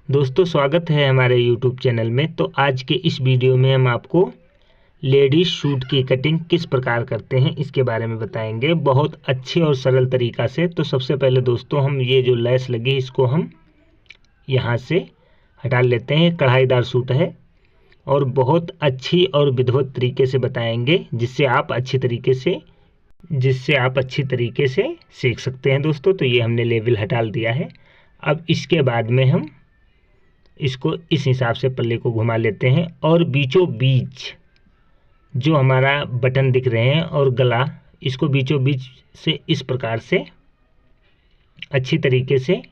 दोस्तों स्वागत है हमारे YouTube चैनल में। तो आज के इस वीडियो में हम आपको लेडीज सूट की कटिंग किस प्रकार करते हैं इसके बारे में बताएंगे, बहुत अच्छे और सरल तरीका से। तो सबसे पहले दोस्तों हम ये जो लेस लगी इसको हम यहाँ से हटा लेते हैं। कढ़ाईदार सूट है और बहुत अच्छी और विधिवत तरीके से बताएंगे जिससे आप अच्छी तरीके से सीख सकते हैं दोस्तों। तो ये हमने लेवल हटा दिया है। अब इसके बाद में हम इसको इस हिसाब से पल्ले को घुमा लेते हैं और बीचों बीच जो हमारा बटन दिख रहे हैं और गला, इसको बीचों बीच से इस प्रकार से अच्छी तरीके से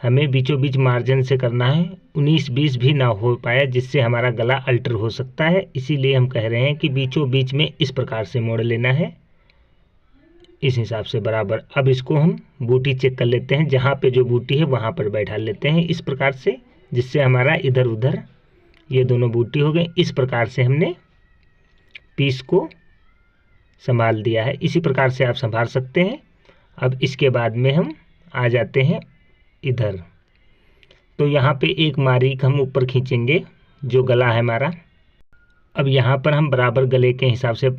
हमें बीचों बीच मार्जिन से करना है। 19-20 भी ना हो पाए जिससे हमारा गला अल्टर हो सकता है, इसीलिए हम कह रहे हैं कि बीचों बीच में इस प्रकार से मोड़ लेना है, इस हिसाब से बराबर। अब इसको हम बूटी चेक कर लेते हैं, जहाँ पे जो बूटी है वहाँ पर बैठा लेते हैं इस प्रकार से, जिससे हमारा इधर उधर ये दोनों बूटी हो गए। इस प्रकार से हमने पीस को संभाल दिया है। इसी प्रकार से आप संभाल सकते हैं। अब इसके बाद में हम आ जाते हैं इधर। तो यहाँ पे एक मारीक हम ऊपर खींचेंगे जो गला है हमारा। अब यहाँ पर हम बराबर गले के हिसाब से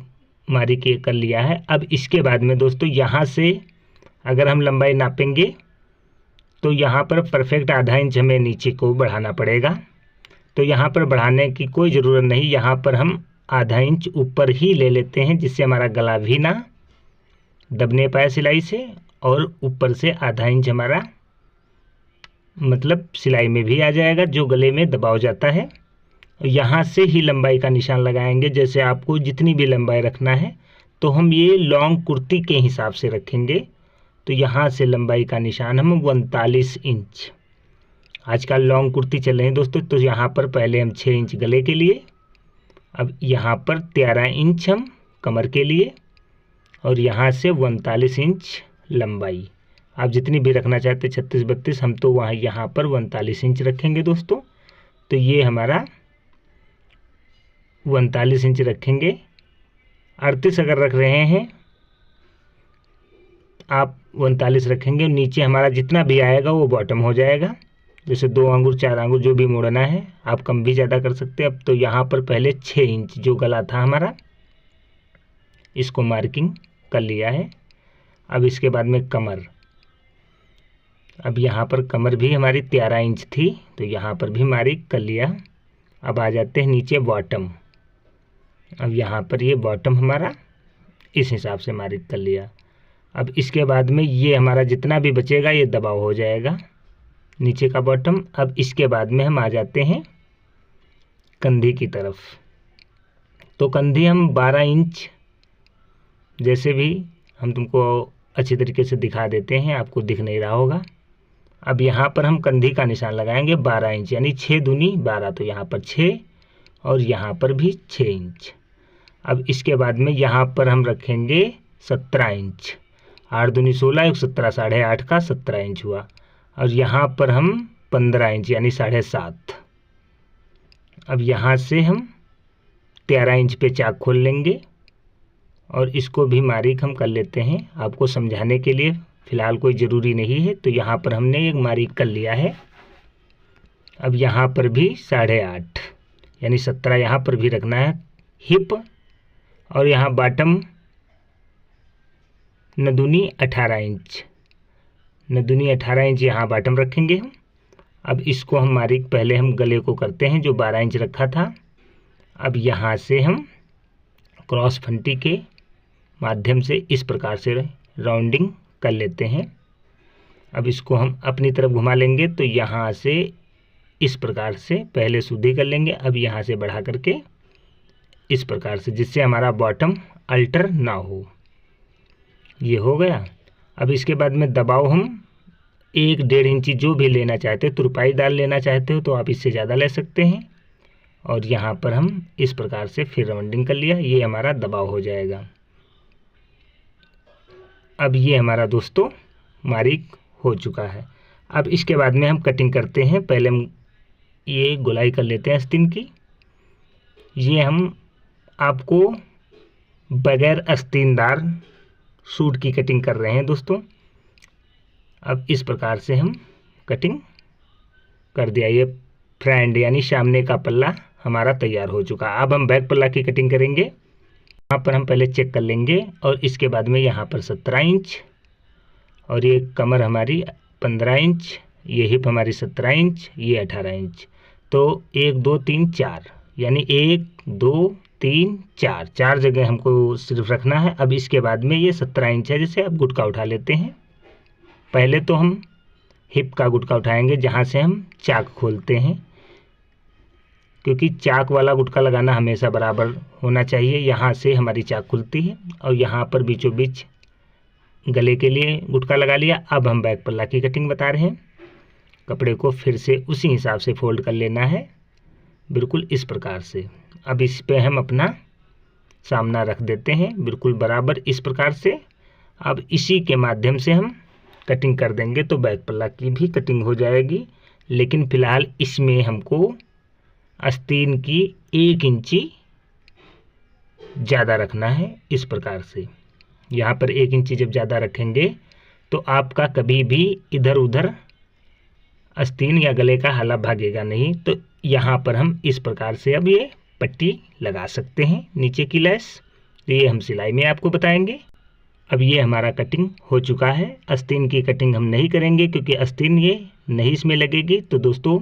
मारीक कर लिया है। अब इसके बाद में दोस्तों यहाँ से अगर हम लंबाई नापेंगे तो यहाँ पर परफेक्ट आधा इंच हमें नीचे को बढ़ाना पड़ेगा। तो यहाँ पर बढ़ाने की कोई ज़रूरत नहीं, यहाँ पर हम आधा इंच ऊपर ही ले लेते हैं जिससे हमारा गला भी ना दबने पाए सिलाई से, और ऊपर से आधा इंच हमारा मतलब सिलाई में भी आ जाएगा जो गले में दबाव जाता है। यहाँ से ही लंबाई का निशान लगाएंगे। जैसे आपको जितनी भी लंबाई रखना है तो हम ये लॉन्ग कुर्ती के हिसाब से रखेंगे। तो यहाँ से लंबाई का निशान हम 39 इंच, आजकल लॉन्ग कुर्ती चल रही है दोस्तों। तो यहाँ पर पहले हम 6 इंच गले के लिए, अब यहाँ पर 13 इंच हम कमर के लिए, और यहाँ से 39 इंच लंबाई। आप जितनी भी रखना चाहते 36-32, हम तो वहाँ यहाँ पर 39 इंच रखेंगे दोस्तों। तो ये हमारा 39 इंच रखेंगे। 38 अगर रख रहे हैं आप 39 रखेंगे। नीचे हमारा जितना भी आएगा वो बॉटम हो जाएगा। जैसे 2 आंगुर 4 आंगुर जो भी मोड़ना है, आप कम भी ज़्यादा कर सकते हैं। अब तो यहाँ पर पहले 6 इंच जो गला था हमारा, इसको मार्किंग कर लिया है। अब इसके बाद में कमर, अब यहाँ पर कमर भी हमारी 13 इंच थी तो यहाँ पर भी मार्क कर लिया। अब आ जाते हैं नीचे बॉटम। अब यहाँ पर ये बॉटम हमारा इस हिसाब से मार्क कर लिया। अब इसके बाद में ये हमारा जितना भी बचेगा ये दबाव हो जाएगा नीचे का बॉटम। अब इसके बाद में हम आ जाते हैं कंधी की तरफ। तो कंधी हम 12 इंच, जैसे भी हम तुमको अच्छी तरीके से दिखा देते हैं, आपको दिख नहीं रहा होगा। अब यहाँ पर हम कंधी का निशान लगाएंगे 12 इंच, यानी 6 दूनी 12, तो यहाँ पर 6 और यहाँ पर भी 6 इंच। अब इसके बाद में यहाँ पर हम रखेंगे 17 इंच, 8 दूनी 16, 17, 8.5 का 17 इंच हुआ। और यहाँ पर हम 15 इंच यानी 7.5। अब यहाँ से हम 13 इंच पे चाक खोल लेंगे और इसको भी मार्क हम कर लेते हैं आपको समझाने के लिए, फ़िलहाल कोई ज़रूरी नहीं है। तो यहाँ पर हमने एक मार्क कर लिया है। अब यहाँ पर भी 8.5 यानी 17 यहाँ पर भी रखना है हिप, और यहाँ बॉटम नदूनी 18 इंच, नदूनी 18 इंच यहाँ बॉटम रखेंगे हम। अब इसको हम मार्क पहले हम गले को करते हैं जो 12 इंच रखा था। अब यहाँ से हम क्रॉस फंटी के माध्यम से इस प्रकार से राउंडिंग कर लेते हैं। अब इसको हम अपनी तरफ घुमा लेंगे तो यहाँ से इस प्रकार से पहले सीधी कर लेंगे। अब यहाँ से बढ़ा करके इस प्रकार से, जिससे हमारा बॉटम अल्टर ना हो। ये हो गया। अब इसके बाद में दबाव हम 1-1.5 इंची जो भी लेना चाहते हो, तुरपाई दाल लेना चाहते हो तो आप इससे ज़्यादा ले सकते हैं। और यहाँ पर हम इस प्रकार से फिर राउंडिंग कर लिया, ये हमारा दबाव हो जाएगा। अब ये हमारा दोस्तों मार्क हो चुका है। अब इसके बाद में हम कटिंग करते हैं। पहले हम ये गोलाई कर लेते हैं आस्तीन की। ये हम आपको बगैर आस्तीनदार सूट की कटिंग कर रहे हैं दोस्तों। अब इस प्रकार से हम कटिंग कर दिया। ये फ्रंट यानी सामने का पल्ला हमारा तैयार हो चुका। अब हम बैक पल्ला की कटिंग करेंगे। यहाँ पर हम पहले चेक कर लेंगे और इसके बाद में यहाँ पर 17 इंच और ये कमर हमारी 15 इंच, ये हिप हमारी 17 इंच, ये 18 इंच। तो 1 2 3 4 यानी 1 2 3 4 4 जगह हमको सिर्फ रखना है। अब इसके बाद में ये 17 इंच है, जैसे अब गुटका उठा लेते हैं। पहले तो हम हिप का गुटका उठाएंगे जहाँ से हम चाक खोलते हैं, क्योंकि चाक वाला गुटका लगाना हमेशा बराबर होना चाहिए। यहाँ से हमारी चाक खुलती है और यहाँ पर बीचों बीच गले के लिए गुटका लगा लिया। अब हम बैक पल्ला की कटिंग बता रहे हैं। कपड़े को फिर से उसी हिसाब से फोल्ड कर लेना है, बिल्कुल इस प्रकार से। अब इस पे हम अपना सामना रख देते हैं बिल्कुल बराबर इस प्रकार से। अब इसी के माध्यम से हम कटिंग कर देंगे तो बैक पल्ला की भी कटिंग हो जाएगी। लेकिन फ़िलहाल इसमें हमको आस्तीन की 1 इंची ज़्यादा रखना है इस प्रकार से। यहाँ पर 1 इंची जब ज़्यादा रखेंगे तो आपका कभी भी इधर उधर आस्तीन या गले का हाला भागेगा नहीं। तो यहाँ पर हम इस प्रकार से अब ये पट्टी लगा सकते हैं नीचे की लेस। तो ये हम सिलाई में आपको बताएंगे। अब ये हमारा कटिंग हो चुका है। आस्तीन की कटिंग हम नहीं करेंगे क्योंकि आस्तीन ये नहीं इसमें लगेगी। तो दोस्तों